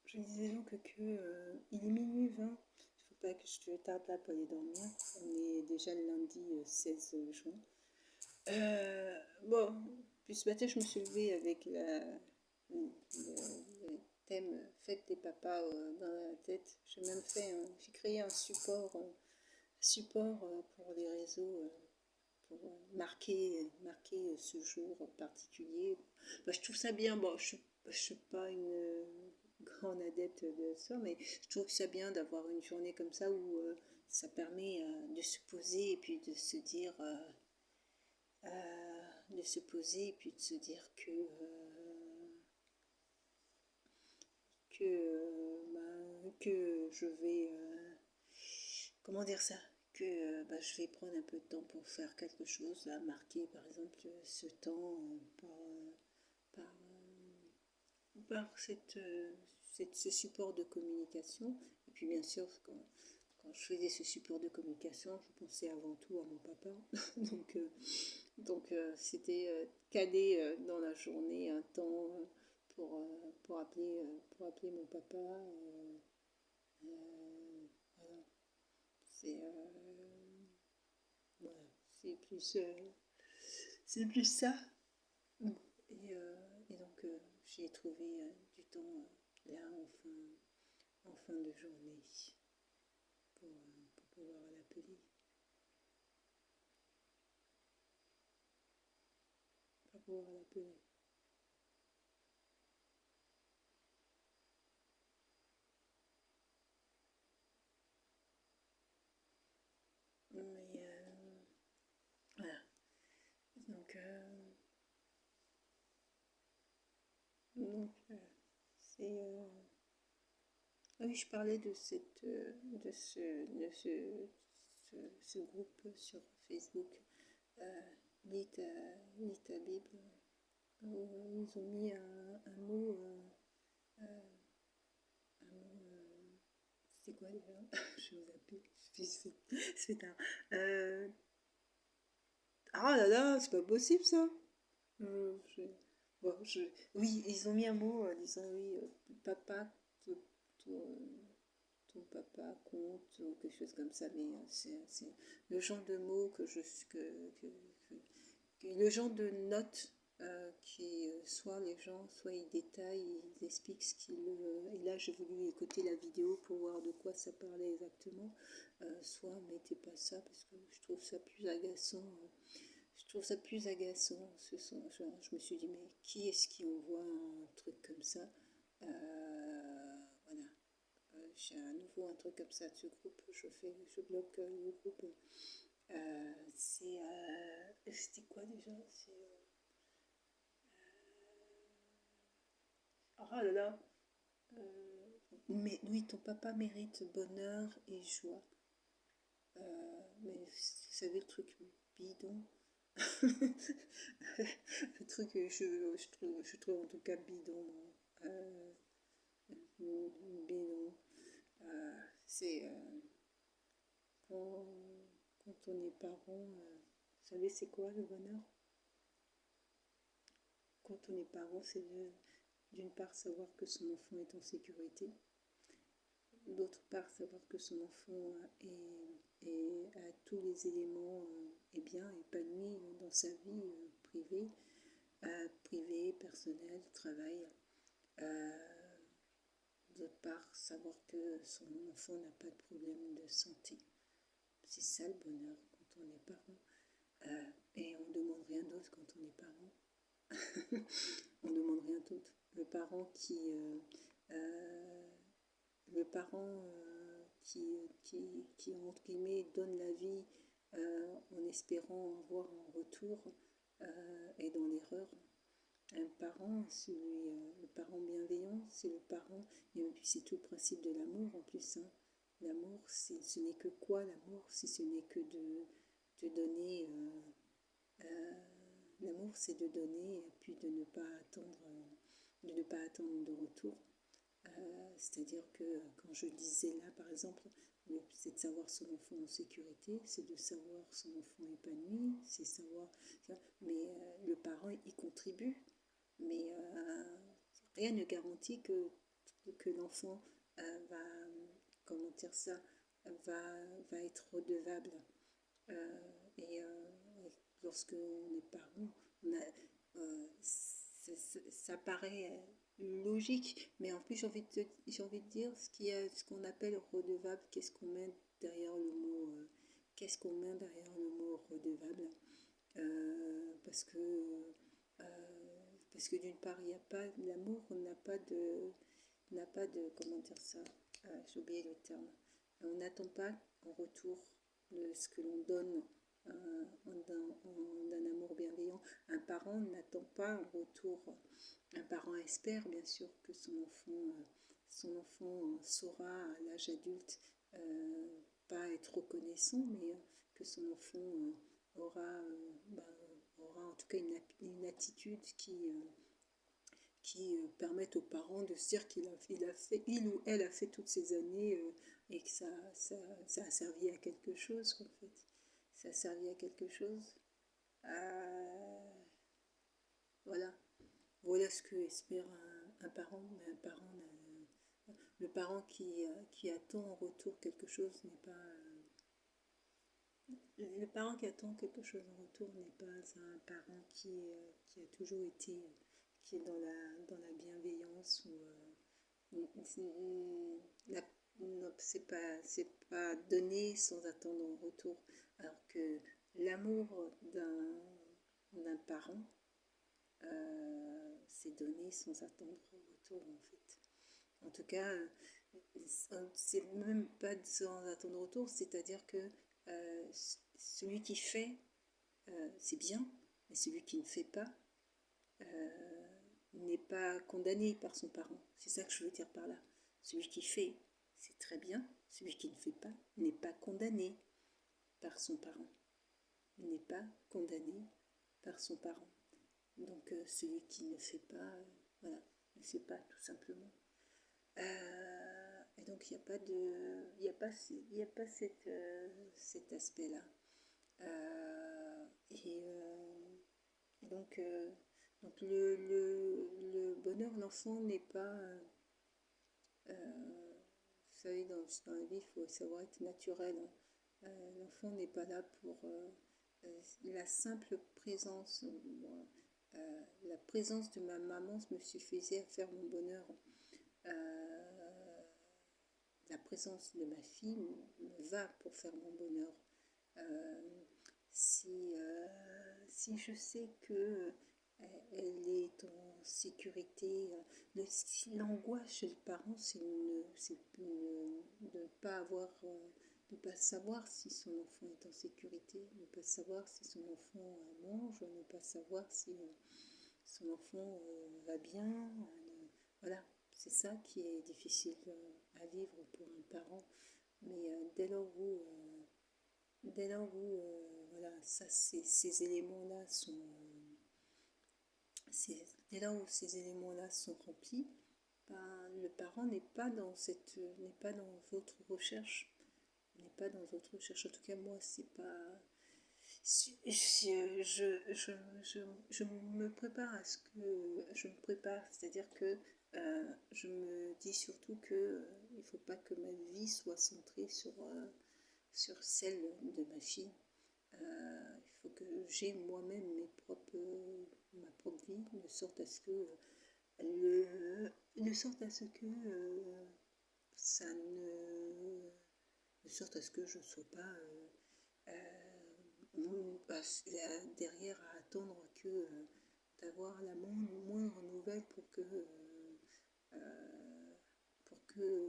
Je disais donc il est minuit 20. Il faut pas que je te tarde là pour aller dormir. On est déjà le lundi 16 juin. Bon, puis ce matin, je me suis levée avec le thème Fête des papas dans la tête. J'ai créé un support pour les réseaux pour marquer ce jour particulier. Bah, je trouve ça bien. Bon, je suis pas une grande adepte de ça, mais je trouve ça bien d'avoir une journée comme ça où ça permet de se poser et puis de se dire, de se poser et puis de se dire que je vais, comment dire ça, que bah, je vais prendre un peu de temps pour faire quelque chose, à marquer par exemple ce temps par, ce support de communication. Et puis bien sûr, quand je faisais ce support de communication, je pensais avant tout à mon papa. C'était caler dans la journée un temps pour appeler mon papa. Voilà. C'est voilà. C'est plus ça. Et donc j'ai trouvé du temps là en fin de journée pour pouvoir l'appeler. Pour pouvoir l'appeler. Mais voilà. Donc, c'est. Ah oui, je parlais ce groupe sur Facebook, euh, lis ta Bible, où ils ont mis un mot, c'est quoi déjà? Je vous appelle, c'est tard. Ah là là, c'est pas possible ça. Euh, je- bon, oui, ils ont mis un mot disant oui, papa, ton, ton- ton papa compte ou quelque chose comme ça, mais c'est le genre de mots le genre de notes qui soit les gens, soit ils détaillent, ils expliquent ce qu'ils. Et là, j'ai voulu écouter la vidéo pour voir de quoi ça parlait exactement. Soit mettez pas ça parce que je trouve ça plus agaçant. Je trouve ça plus agaçant. Je me suis dit, mais qui est-ce qui envoie un truc comme ça? Voilà. J'ai à nouveau un truc comme ça de ce groupe. Je bloque le groupe. C'était quoi déjà? Oh là là. Mais oui, ton papa mérite bonheur et joie. Mais vous savez le truc bidon. Le truc que je trouve en tout cas bidon. Euh, bidon. C'est quand, quand on est parent, vous savez c'est quoi le bonheur? Quand on est parent, c'est d'une part savoir que son enfant est en sécurité, d'autre part savoir que son enfant a tous les éléments est bien épanoui dans sa vie privée, personnelle, travail. Euh, D'autre part, savoir que son enfant n'a pas de problème de santé. C'est ça le bonheur quand on est parent. Et on ne demande rien d'autre quand on est parent. On ne demande rien d'autre. Euh, le parent qui entre guillemets donne la vie en espérant avoir un retour est dans l'erreur. Un parent, le parent bienveillant, c'est le parent, et puis c'est tout le principe de l'amour en plus. Hein. L'amour, ce n'est que quoi l'amour si ce n'est que de donner. L'amour, c'est de donner et puis de ne pas attendre de retour. C'est-à-dire que quand je disais là, par exemple, c'est de savoir son enfant en sécurité, c'est de savoir son enfant épanoui, c'est savoir. Mais le parent y contribue, mais rien ne garantit que que l'enfant va, comment dire ça, va être redevable. Euh, et, lorsque on est parent, on a, ça paraît logique, mais en plus j'ai envie de dire ce qu'on appelle redevable, qu'est-ce qu'on met derrière le mot, redevable, parce que d'une part il n'y a pas l'amour, n'a pas de comment dire ça, j'ai oublié le terme, on n'attend pas en retour de ce que l'on donne d'un amour bienveillant. Un parent n'attend pas en retour. Un parent espère bien sûr que son enfant saura à l'âge adulte pas être reconnaissant, mais que son enfant aura en tout cas une attitude qui permettent aux parents de se dire il ou elle a fait toutes ces années et que ça a servi à quelque chose en fait. Ça a servi à quelque chose. Voilà. Voilà ce que espère un parent, mais le parent qui attend en retour quelque chose n'est pas. Le parent qui attend quelque chose en retour n'est pas un parent qui a toujours été, qui est dans la bienveillance ou la- non, c'est pas donner sans attendre en retour. Alors que l'amour d'un parent, c'est donner sans attendre en retour en fait. En tout cas, c'est même pas sans attendre retour, c'est-à-dire que celui qui fait, c'est bien, mais celui qui ne fait pas n'est pas condamné par son parent. C'est ça que je veux dire par là. Celui qui fait, c'est très bien. Celui qui ne fait pas n'est pas condamné par son parent. Il n'est pas condamné par son parent. Donc celui qui ne fait pas, voilà, ne fait pas tout simplement. Et donc il n'y a pas de, il y a pas cet aspect-là. Et donc le bonheur, l'enfant n'est pas, vous savez, dans la vie, il faut savoir être naturel. L'enfant n'est pas là pour la simple présence. La présence de ma maman me suffisait à faire mon bonheur. La présence de ma fille me va pour faire mon bonheur. Si je sais que elle est en sécurité, l'angoisse chez le parent, c'est de ne pas avoir, de ne pas savoir si son enfant est en sécurité, de ne pas savoir si son enfant mange, de ne pas savoir si son enfant va bien. Voilà, c'est ça qui est difficile à vivre pour un parent. Mais dès lors où voilà, ça, ces éléments-là sont, dès lors où ces éléments-là sont remplis, ben, le parent n'est pas dans votre recherche, n'est pas dans votre recherche. En tout cas, moi, c'est pas. Je me prépare à ce que je me prépare, c'est-à-dire que je me dis surtout que il ne faut pas que ma vie soit centrée sur celle de ma fille. Il faut que j'ai moi-même ma propre vie, de sorte à ce que de sorte à ce que ça ne de sorte à ce que je ne sois pas derrière à attendre que d'avoir la moindre nouvelle pour que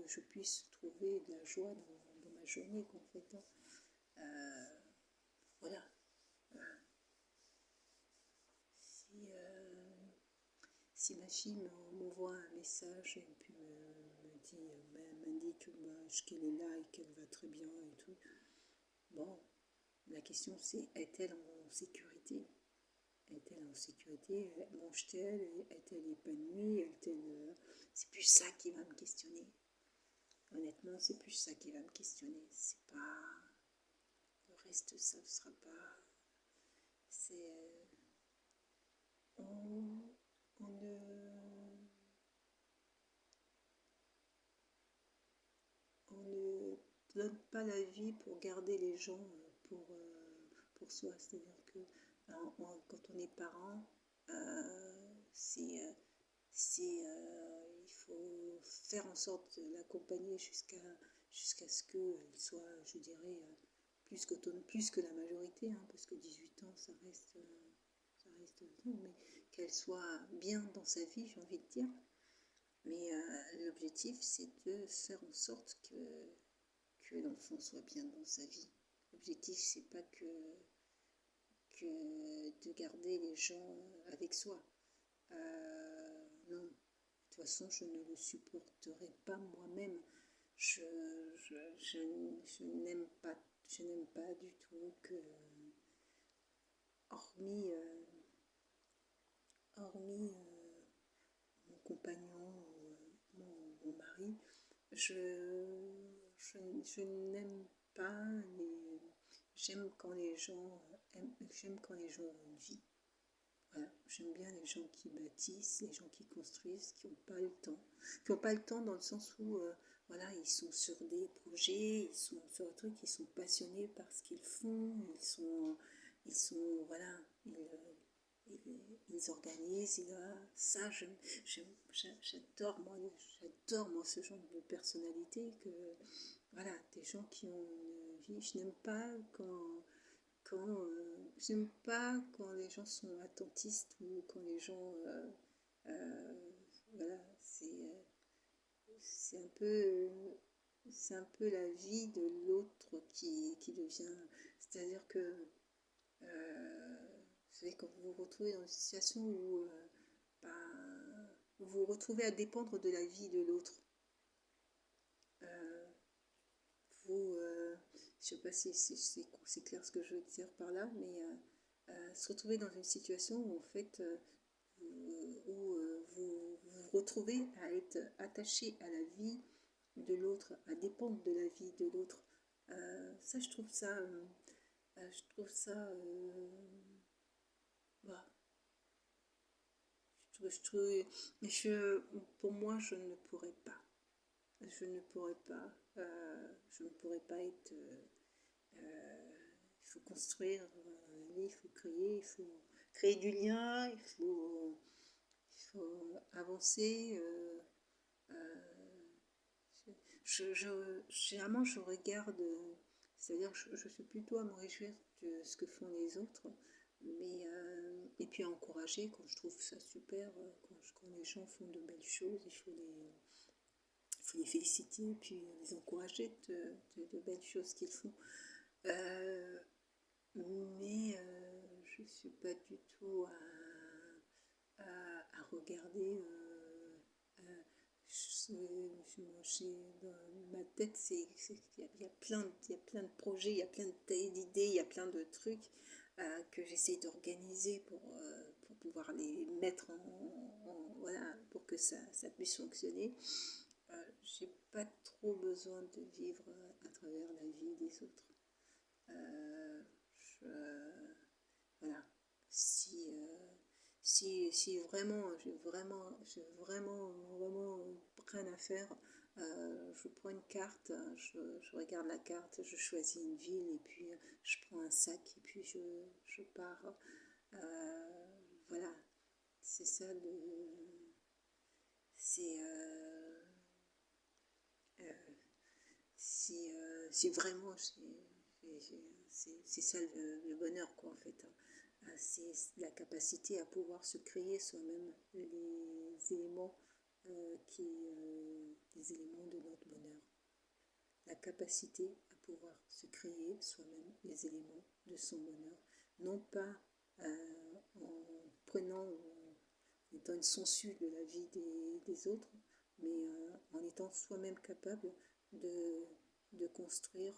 je puisse trouver de la joie dans ma journée en fait. Voilà. Si ma fille m'envoie un message et puis m'indique qu'elle est là et qu'elle va très bien et tout, bon, la question c'est, est-elle en sécurité? Est-elle en sécurité? Mange-t-elle? Est-elle épanouie? C'est plus ça qui va me questionner. Honnêtement, c'est plus ça qui va me questionner. C'est pas... Le reste, ça ne sera pas... C'est... On ne... donne pas la vie pour garder les gens pour soi. C'est-à-dire que quand on est parent, il faut faire en sorte de l'accompagner jusqu'à ce qu'il soit, je dirais, plus qu'autonome, plus que la majorité, hein, parce que 18 ans, ça reste mais qu'elle soit bien dans sa vie, j'ai envie de dire. Mais l'objectif, c'est de faire en sorte que l'enfant soit bien dans sa vie. L'objectif, c'est pas que de garder les gens avec soi. Non, de toute façon, je ne le supporterai pas moi-même. Je n'aime pas du tout que, hormis mon compagnon ou mon mari, je n'aime pas j'aime quand les gens ont une vie. Voilà, j'aime bien les gens qui bâtissent, les gens qui construisent, qui n'ont pas le temps. Qui n'ont pas le temps dans le sens où, voilà, ils sont sur des projets, ils sont sur des trucs, ils sont passionnés par ce qu'ils font, voilà, ils organisent, ça, j'adore moi ce genre de personnalité, voilà, des gens qui ont une vie. Je n'aime pas j'aime pas quand les gens sont attentistes ou quand les gens, voilà, c'est un peu la vie de l'autre qui devient, c'est-à-dire que vous savez, quand vous vous retrouvez dans une situation où vous vous retrouvez à dépendre de la vie de l'autre, je sais pas si c'est clair ce que je veux dire par là, mais se retrouver dans une situation où en fait vous vous retrouvez à être attaché à la vie de l'autre, à dépendre de la vie de l'autre. Ça, bah, pour moi, je ne pourrais pas. Je ne pourrais pas. Je ne pourrais pas être. Il faut construire, il faut créer du lien, avancer. Généralement, je regarde, c'est-à-dire je suis plutôt à me réjouir de ce que font les autres, mais et puis à encourager quand je trouve ça super, quand les gens font de belles choses, il faut les féliciter, puis les encourager de belles choses qu'ils font. Mais je ne suis pas du tout à regarder. Dans ma tête, il y a plein de projets, il y a plein d'idées, il y a plein de trucs que j'essaie d'organiser pour pouvoir les mettre voilà, pour que ça puisse fonctionner. J'ai pas trop besoin de vivre à travers la vie des autres. Voilà. Si vraiment, j'ai vraiment rien à faire, je prends une carte, je regarde la carte, je choisis une ville et puis je prends un sac et puis je pars. Voilà. C'est ça c'est si vraiment c'est ça le bonheur, quoi, en fait, hein. C'est la capacité à pouvoir se créer soi-même les éléments de notre bonheur. La capacité à pouvoir se créer soi-même les éléments de son bonheur. Non pas en prenant, en étant une sangsue de la vie des autres, mais en étant soi-même capable de, de construire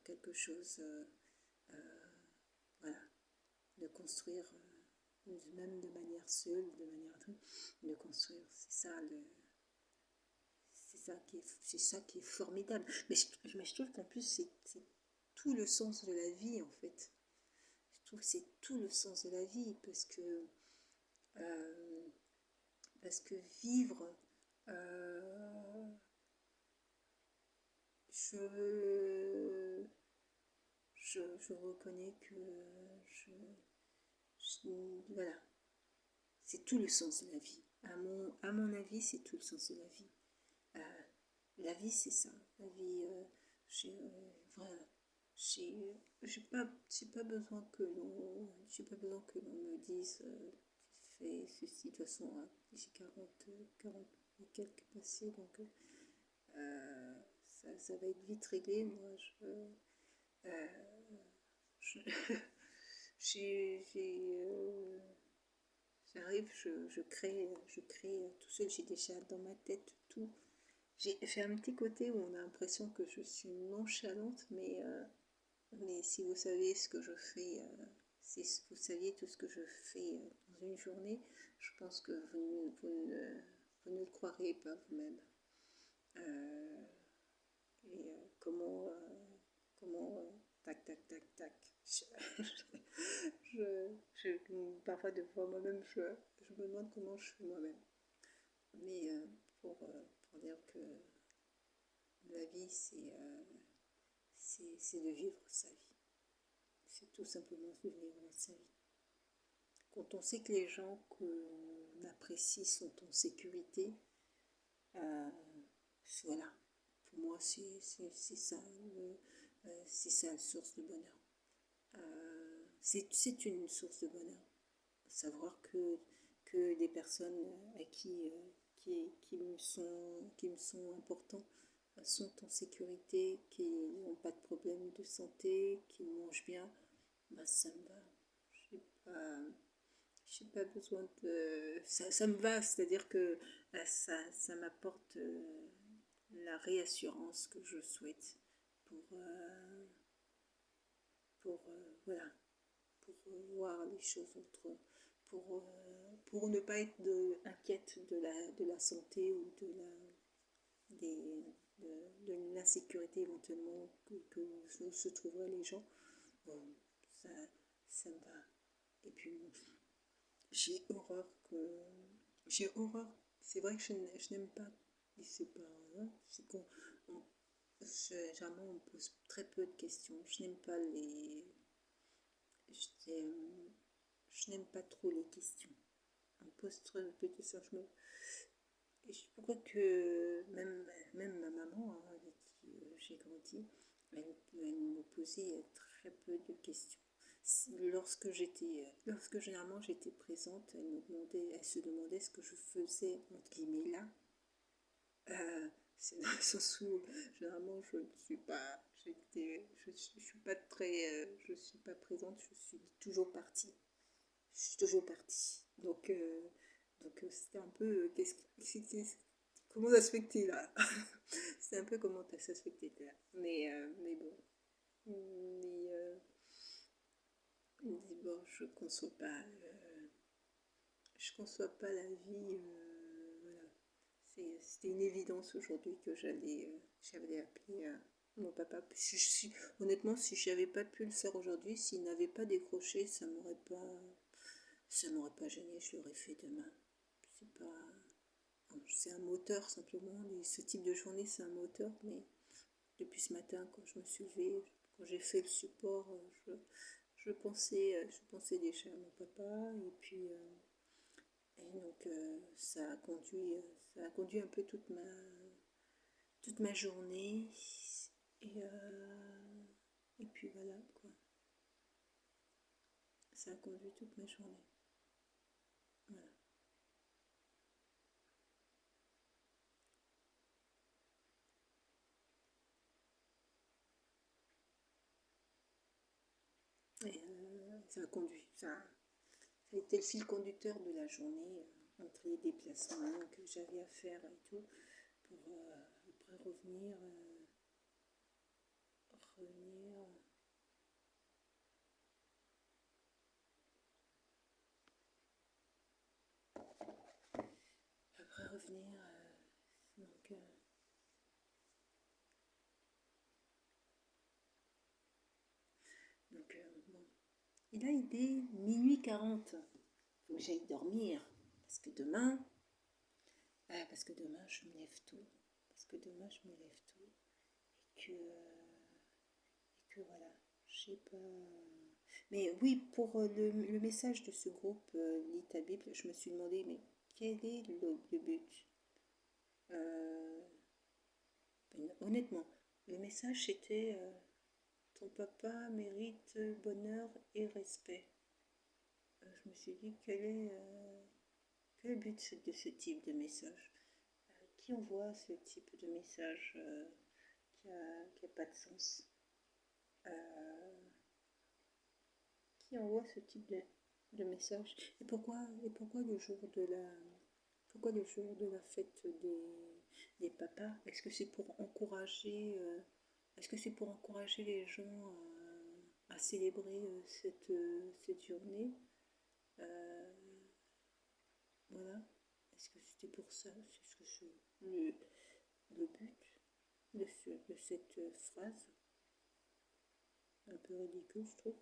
quelque chose, voilà, de construire, même de manière seule, de construire, c'est ça qui est formidable. Mais je trouve qu'en plus, c'est tout le sens de la vie, en fait. Je trouve que c'est tout le sens de la vie, parce que vivre, je, je reconnais que voilà, c'est tout le sens de la vie. À mon avis, c'est tout le sens de la vie. Euh, la vie, c'est ça. La vie, voilà, j'ai pas besoin que l'on me dise, tu fais ceci. De toute façon, hein, j'ai 40 et quelques passés, donc ça va être vite réglé. Moi, euh, je j'arrive, je crée tout seul. J'ai déjà dans ma tête tout. J'ai un petit côté où on a l'impression que je suis nonchalante, mais si vous savez ce que je fais, si vous saviez tout ce que je fais dans une journée, je pense que vous ne le croiriez pas vous-même. Euh, comment, tac, tac, tac, tac. Parfois, de fois moi-même, je me demande comment je fais moi-même. Mais pour dire que la vie, c'est de vivre sa vie. C'est tout simplement de vivre sa vie. Quand on sait que les gens qu'on apprécie sont en sécurité, euh, voilà, pour moi, c'est ça la source de bonheur. C'est une source de bonheur. Savoir que des personnes à qui me sont importants sont en sécurité, qui n'ont pas de problème de santé, qui mangent bien, bah ça me va. J'ai pas besoin de... Ça me va, c'est-à-dire que ça m'apporte la réassurance que je souhaite pour, voilà, pour voir les choses autres, pour ne pas être inquiète de la santé ou des, de l'insécurité éventuellement que se trouveraient les gens. Bon, ça, ça me va. Et puis, j'ai horreur que... J'ai horreur. C'est vrai que je n'aime pas. Et c'est pas... Hein, c'est qu'on... Généralement, on pose très peu de questions. Je n'aime pas les... Je n'aime pas trop les questions. On pose très peu de questions. Je crois que même ma maman, hein, avec qui j'ai grandi, elle me posait très peu de questions. Lorsque généralement j'étais présente, elle se demandait ce que je faisais entre guillemets là. C'est dans le sens où généralement je ne suis pas, je suis pas je suis pas présente, je suis toujours partie. Je suis toujours partie. Donc c'était un peu, comment ça se fait que t'es là? C'est un peu comment ça se fait que t'es là. Mais bon, mais, bon, je conçois pas la vie. Voilà. C'était une évidence aujourd'hui que j'allais appeler mon papa. Honnêtement, si j'avais pas pu le faire aujourd'hui, s'il n'avait pas décroché, ça m'aurait pas gêné, je l'aurais fait demain. C'est pas, c'est un moteur simplement. Ce type de journée, c'est un moteur, mais depuis ce matin, quand je me suis levée, quand j'ai fait le support, je pensais déjà à mon papa, et donc ça a conduit un peu toute ma journée, et puis voilà quoi, ça a conduit toute ma journée. Voilà. Et ça a été le fil conducteur de la journée, entre les déplacements que j'avais à faire et tout, pour après revenir, après revenir, donc, bon. Et là, il est minuit 40. Faut que j'aille dormir. Parce que demain, parce que demain, je me lève tôt. Parce que demain, je me lève tôt. que voilà, je sais pas. Mais oui, pour le message de ce groupe Lis ta Bible, je me suis demandé, mais quel est le but? Euh, Honnêtement, le message c'était ton papa mérite bonheur et respect. Je me suis dit, quel est le but de ce type de message? Qui envoie ce type de message qui a pas de sens? Euh, qui envoie ce type de message? Et pourquoi le jour de la fête des papas? Est-ce que c'est pour encourager les gens à célébrer cette journée? Euh, voilà. Est-ce que c'était pour ça? C'est ce que le but de cette phrase? Un peu ridicule, je trouve.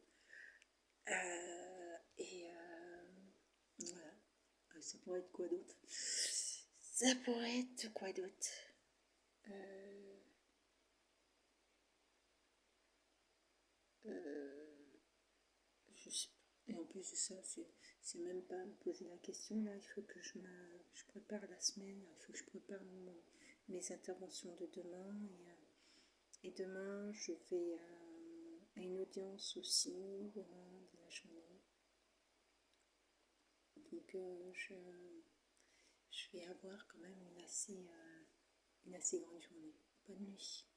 Voilà. Ça pourrait être quoi d'autre? Ça pourrait être quoi d'autre? Euh, euh, je sais pas. Et en plus de ça, c'est même pas me poser la question. Là, il faut que je prépare la semaine. Il faut que je prépare mes interventions de demain. Et demain, je vais à une audience aussi, demain, de la journée. Donc, je vais avoir quand même une assez grande journée. Bonne nuit.